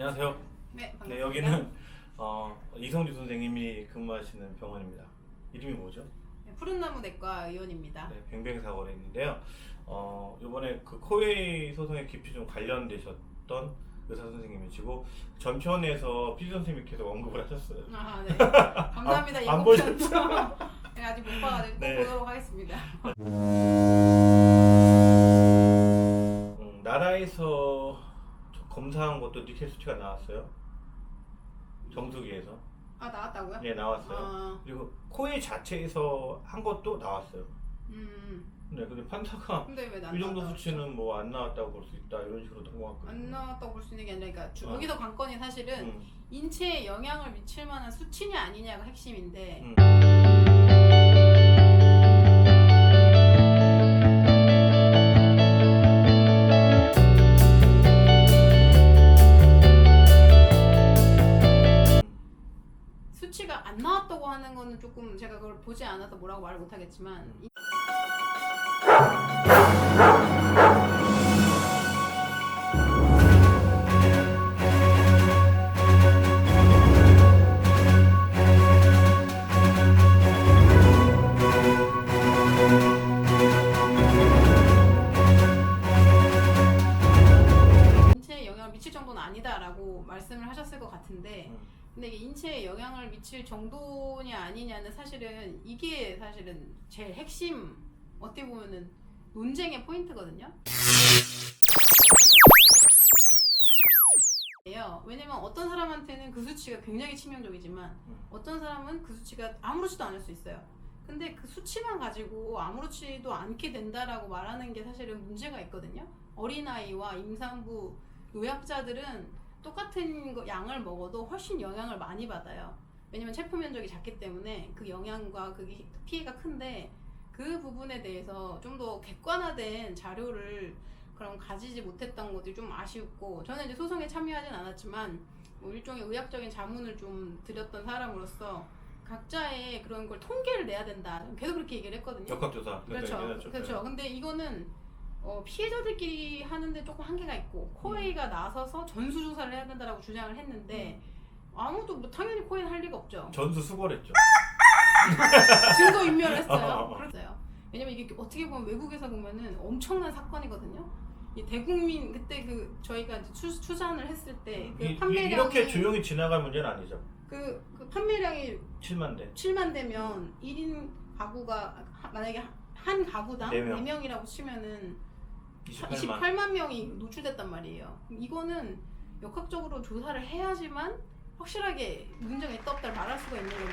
안녕하세요. 네, 반갑습니다. 네, 여기는 이성주 선생님이 근무하시는 병원입니다. 이름이 뭐죠? 네, 푸른나무 내과 의원입니다. 네, 뱅뱅사거리에 있는데요. 이번에 그 코웨이 소송에 깊이 좀 관련되셨던 의사 선생님이시고 전편에서 PD 선생님이 계속 언급을 하셨어요. 아, 네. 감사합니다. 안 예고편. 보셨죠? 네, 아직 못 봐가지고 꼭 네. 보도록 하겠습니다. 나라에서 검사한 것도 니켈 수치가 나왔어요. 정수기에서. 아, 나왔다고요? 네, 나왔어요. 그리고 코웨이 자체에서 한 것도 나왔어요. 네, 근데 판사가 근데 왜 이 정도 수치는 뭐 안 나왔다고 볼 수 있다 이런 식으로 넘어갔거든요. 안 나왔다고 볼 수 있는 게 아니라, 그러니까 여기서 관건이 사실은 인체에 영향을 미칠 만한 수치냐 아니냐가 핵심인데. 수치가 안 나왔다고 하는 거는 조금 제가 그걸 보지 않아서 뭐라고 말을 못 하겠지만. 인체에 영향을 미칠 정도는 아니다라고 말씀을 하셨을 것 같은데, 근데 이게 인체에 영향을 미칠 정도냐 아니냐는 사실은 이게 사실은 제일 핵심, 어떻게 보면은 논쟁의 포인트거든요. 왜냐면 어떤 사람한테는 그 수치가 굉장히 치명적이지만 어떤 사람은 그 수치가 아무렇지도 않을 수 있어요. 근데 그 수치만 가지고 아무렇지도 않게 된다라고 말하는 게 사실은 문제가 있거든요. 어린아이와 임산부 노약자들은 똑같은 양을 먹어도 훨씬 영향을 많이 받아요. 왜냐면 체포 면적이 작기 때문에 그 영향과 그 피해가 큰데, 그 부분에 대해서 좀 더 객관화된 자료를 그럼 가지지 못했던 것이 좀 아쉽고, 저는 이제 소송에 참여하진 않았지만 뭐 일종의 의학적인 자문을 좀 드렸던 사람으로서 각자의 그런 걸 통계를 내야 된다. 계속 그렇게 얘기를 했거든요. 역학조사. 그렇죠. 그렇죠. 근데 이거는 피해자들끼리 하는데 조금 한계가 있고, 코웨이가 나서서 전수조사를 해야 된다라고 주장을 했는데 아무도 뭐 당연히 코웨이는 할 리가 없죠. 전수 수거했죠. 증거 인멸했어요. 그랬어요. 왜냐면 이게 어떻게 보면 외국에서 보면은 엄청난 사건이거든요. 이 대국민 그때 그 저희가 이제 추산을 했을 때 그 판매량이 이렇게 조용히 지나갈 문제는 아니죠. 그 판매량이 7만 대. 7만 대면 1인 가구가 만약에 한 가구당 4명이라고 치면은 28만 명이 노출됐단 말이에요. 이거는 역학적으로 조사를 해야지만 확실하게 문제가 있다 없다를 말할 수가 있는 건데,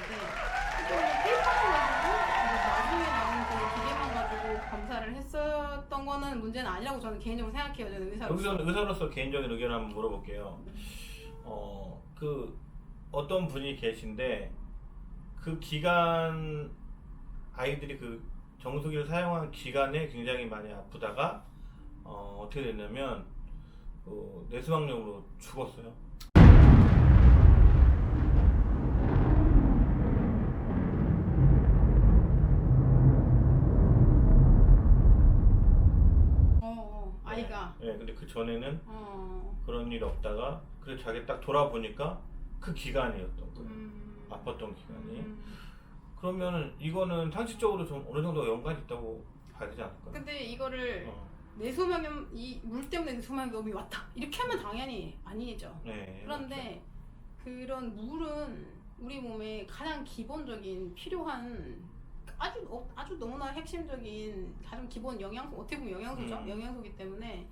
이거 페이퍼만 가지고 나중에 나온 그 기계만 가지고 검사를 했었던 거는 문제는 아니라고 저는 개인적으로 생각해요. 저는 의사로서. 여기서 의사로서 개인적인 의견을 한번 물어볼게요. 그 어떤 분이 계신데 그 기간 아이들이 그 정수기를 사용한 기간에 굉장히 많이 아프다가 어떻게 됐냐면 뇌수막염으로 죽었어요. 아이가. 네, 근데 그 전에는 그런 일이 없다가 그래 자기 딱 돌아보니까 그 기간이었던 거예요. 아팠던 기간이. 그러면은 이거는 상식적으로 좀 어느 정도 연관이 있다고 봐야 되지 않을까요? 근데 이거를 뇌수막염, 이 물 때문에 뇌수막염이 왔다 이렇게 하면 당연히 아니죠. 네, 그런데 그런 물은 우리 몸에 가장 기본적인 필요한 아주 너무나 핵심적인 가장 기본 영양소, 어떻게 보면 영양소죠. 영양소이기 때문에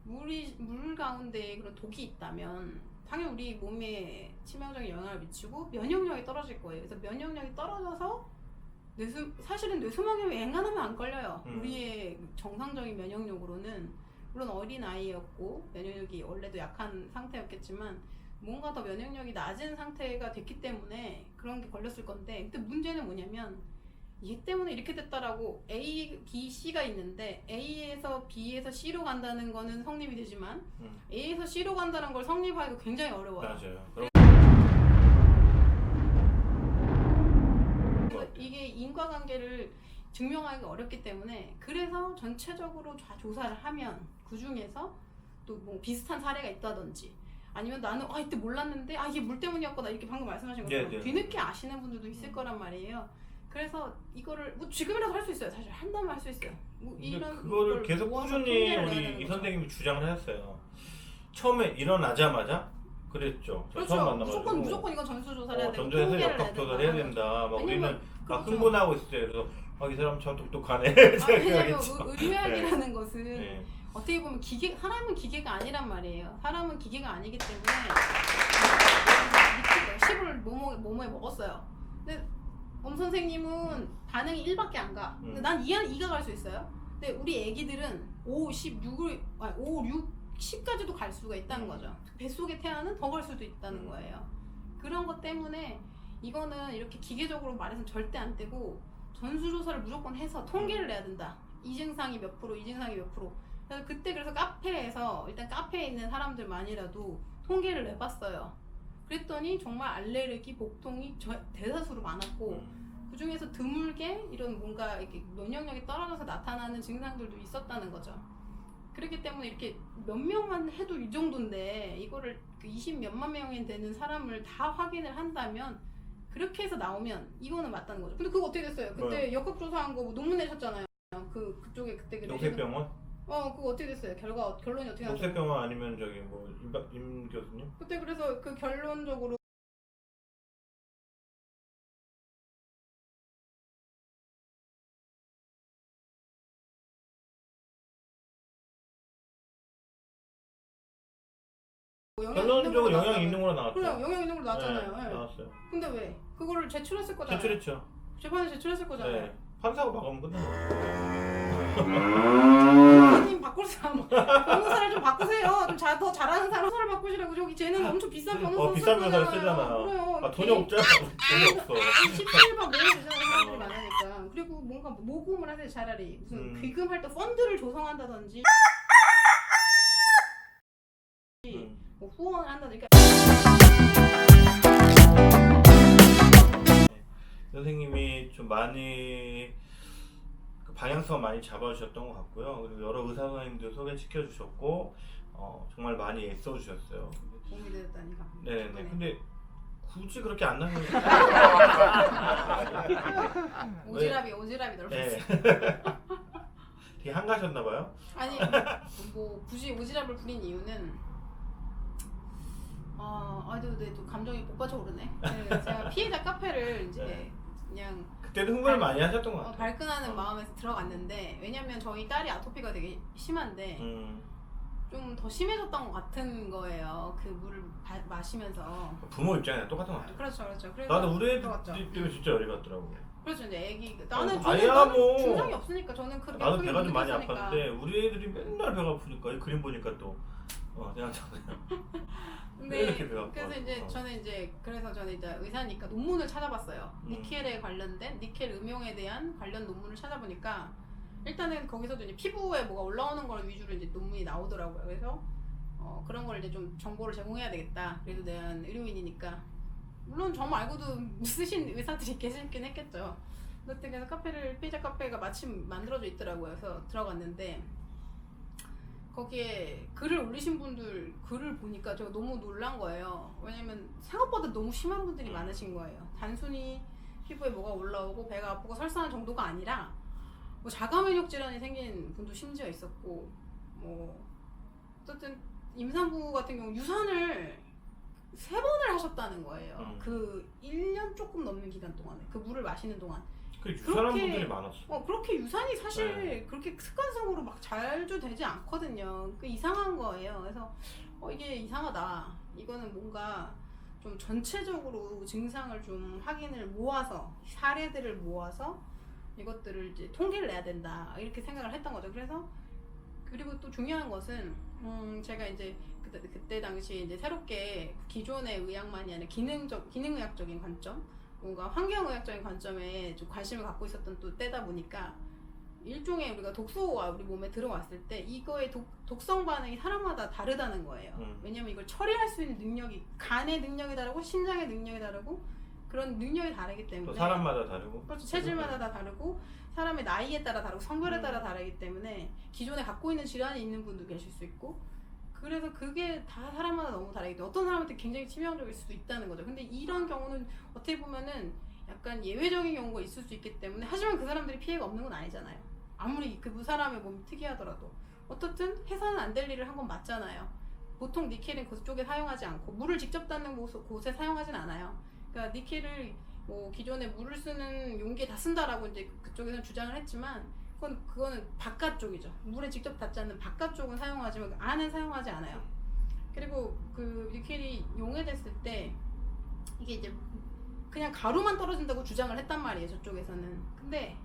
물 가운데 그런 독이 있다면 당연히 우리 몸에 치명적인 영향을 미치고 면역력이 떨어질 거예요. 그래서 면역력이 떨어져서 사실은 뇌수막염이 웬간하면 안 걸려요. 우리의 정상적인 면역력으로는. 물론 어린 아이였고 면역력이 원래도 약한 상태였겠지만 뭔가 더 면역력이 낮은 상태가 됐기 때문에 그런 게 걸렸을 건데, 근데 문제는 뭐냐면 얘 때문에 이렇게 됐다라고 A, B, C가 있는데 A에서 B에서 C로 간다는 거는 성립이 되지만 A에서 C로 간다는 걸 성립하기가 굉장히 어려워요. 맞아요. 그래서 이게 인과관계를 증명하기가 어렵기 때문에, 그래서 전체적으로 조사를 하면 그 중에서 또 뭐 비슷한 사례가 있다든지 아니면 나는 이때 몰랐는데 이게 물 때문이었구나 이렇게 방금 말씀하신 것처럼 네. 뒤늦게 아시는 분들도 있을 거란 말이에요. 그래서 이거를 뭐 지금이라도 할 수 있어요. 사실 한다면 할 수 있어요. 뭐 이런 그거를 걸 계속 모아서 꾸준히 통계를 내야 우리 되는 이 거죠. 선생님이 주장을 하셨어요. 처음에 일어나자마자 그랬죠. 저 처음 그렇죠. 만나가지고 무조건 이건 전수조사를 해야 되고 전조해서 통계를 역학 내야 조사를 된다. 해야 된다. 막 우리는 왜냐면 막 그렇죠. 흥분하고 있어요. 그래서 이 사람 참 똑똑하네. 왜냐면 생각했죠. 의학이라는 것은 네. 어떻게 보면 사람은 기계가 아니란 말이에요. 사람은 기계가 아니기 때문에 식을 뭐뭐에 먹었어요. 근데 엄 선생님은 반응이 1밖에 안 가. 근데 난 2가 갈 수 있어요. 근데 우리 애기들은 5, 10, 10까지도 갈 수가 있다는 거죠. 뱃속의 태아는 더 갈 수도 있다는 거예요. 그런 것 때문에 이거는 이렇게 기계적으로 말해서 절대 안 되고 전수조사를 무조건 해서 통계를 내야 된다. 이 증상이 몇 프로, 이 증상이 몇 프로. 그래서 카페에서 일단 카페에 있는 사람들만이라도 통계를 내봤어요. 그랬더니 정말 알레르기, 복통이 대다수로 많았고 그 중에서 드물게 이런 뭔가 이렇게 면역력이 떨어져서 나타나는 증상들도 있었다는 거죠. 그렇기 때문에 이렇게 몇 명만 해도 이 정도인데 이거를 그 20몇만 명이 되는 사람을 다 확인을 한다면 그렇게 해서 나오면 이거는 맞다는 거죠. 근데 그거 어떻게 됐어요? 그때 역학조사한 거 논문 내셨잖아요. 그쪽에 그때 녹색병원? 그거 어떻게 됐어요? 결론이 어떻게 나왔어요? 녹색병원 아니면 저기 뭐 임 교수님? 그때 그래서 그 결론적으로 결론적으로 영향이 있는 걸로 나왔죠. 그래 영향 있는 걸로 나왔잖아요. 네, 네. 나왔어요. 근데 왜? 그거를 제출했을 거잖아요. 제출했죠. 재판에 제출했을 거잖아요. 네. 판사가 막으면 끝나는 거예요. 변호사님 바꿀 사람 변호사를 좀 바꾸세요. 좀 더 잘하는 사람 변호사를 바꾸시라고. 저기 쟤는 엄청 비싼 변호사 비싼 변호사를 쓰잖아. 그래요. 돈이 없잖아. 돈이 없어. 17만 모으면 되잖아요. 사람들이 많으니까. 그리고 뭔가 모금을 하세요. 차라리 무슨 귀금할 때 펀드를 조성한다든지 뭐 후원을 한다든지. 선생님이 좀 많이 그 방향성 많이 잡아주셨던 것 같고요. 그리고 여러 의사 선생님들 소개시켜 주셨고 정말 많이 애써 주셨어요. 도움이 되었다니까. 네네. 근데 굳이 그렇게 안 나는 오지랖이 넓었어요. 네. 되게 한가하셨나 봐요. 아니 뭐 굳이 오지랖을 부린 이유는 근데 또 감정이 복받쳐 오르네. 제가 피해자 카페를 이제 그냥 그때도 흥분을 많이 하셨던 것 같아요. 발끈하는 마음에서 들어갔는데 왜냐면 저희 딸이 아토피가 되게 심한데 좀 더 심해졌던 것 같은 거예요. 그 물을 마시면서. 부모 입장이랑 똑같은 것 같아요. 그렇죠. 그래서 나도 우리 애들 들어갔죠. 때문에 진짜 열이 받더라고. 그렇죠. 이제 애기 나는 뭐 증상이 없으니까 저는 그렇게 나도 크게 배가 좀 못 많이 느꼈으니까. 아팠는데 우리 애들이 맨날 배가 아프니까 이 그림 보니까 또 생각나요. 근데 이렇게 배가 그래서 아파. 이제 저는 이제 의사니까 논문을 찾아봤어요. 니켈에 관련된 니켈 음용에 대한 관련 논문을 찾아보니까 일단은 거기서도 이제 피부에 뭐가 올라오는 걸 위주로 이제 논문이 나오더라고요. 그래서 그런 걸 이제 좀 정보를 제공해야 되겠다. 그래도 내가 의료인이니까 물론 저 말고도 쓰신 의사들이 계시긴 했겠죠. 그래서 피자 카페가 마침 만들어져 있더라고요. 그래서 들어갔는데 거기에 글을 올리신 분들 글을 보니까 제가 너무 놀란 거예요. 왜냐면 생각보다 너무 심한 분들이 많으신 거예요. 단순히 피부에 뭐가 올라오고 배가 아프고 설사한 정도가 아니라 뭐 자가 면역 질환이 생긴 분도 심지어 있었고 뭐 어쨌든 임산부 같은 경우 유산을 3번을 하셨다는 거예요. 그 1년 조금 넘는 기간 동안에 그 물을 마시는 동안. 유산한 분들이 많았어. 그렇게 유산이 사실 그렇게 습관성으로 막 잘도 되지 않거든요. 그 이상한 거예요. 그래서 이게 이상하다. 이거는 뭔가 좀 전체적으로 증상을 좀 확인을 모아서 사례들을 모아서 이것들을 이제 통계를 내야 된다. 이렇게 생각을 했던 거죠. 그리고 또 중요한 것은 제가 이제 그때 당시에 이제 새롭게 기존의 의학만이 아니라 기능의학적인 관점, 뭔가 환경의학적인 관점에 좀 관심을 갖고 있었던 또 때다 보니까 일종의 우리가 독소가 우리 몸에 들어왔을 때 이거의 독성 반응이 사람마다 다르다는 거예요. 왜냐면 이걸 처리할 수 있는 능력이 간의 능력이 다르고 심장의 능력이 다르고 그런 능력이 다르기 때문에 또 사람마다 다르고 그렇죠. 체질마다 다 다르고 사람의 나이에 따라 다르고 성별에 따라 다르기 때문에 기존에 갖고 있는 질환이 있는 분도 계실 수 있고 그래서 그게 다 사람마다 너무 다르기 때문에 어떤 사람한테 굉장히 치명적일 수도 있다는 거죠. 근데 이런 경우는 어떻게 보면은 약간 예외적인 경우가 있을 수 있기 때문에 하지만 그 사람들이 피해가 없는 건 아니잖아요. 아무리 그 사람의 몸이 특이하더라도 어떻든 해서는 안 될 일을 한 건 맞잖아요. 보통 니켈은 그쪽에 사용하지 않고 물을 직접 닿는 곳에 사용하진 않아요. 그러니까 니켈을 뭐 기존에 물을 쓰는 용기에 다 쓴다라고 이제 그쪽에서는 주장을 했지만 그거는 바깥쪽이죠. 물에 직접 닿지 않는 바깥쪽은 사용하지만 안은 사용하지 않아요. 그리고 그 니켈이 용해됐을 때 이게 이제 그냥 가루만 떨어진다고 주장을 했단 말이에요. 저쪽에서는. 근데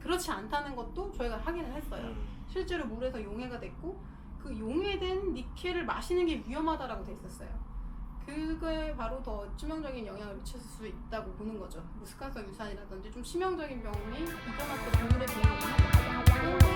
그렇지 않다는 것도 저희가 확인을 했어요. 실제로 물에서 용해가 됐고 그 용해된 니켈을 마시는 게 위험하다라고 돼 있었어요. 그거에 바로 더 치명적인 영향을 미칠 수 있다고 보는 거죠. 뭐 습관성 유산이라든지 좀 치명적인 병이 일어났던 동물의 경우는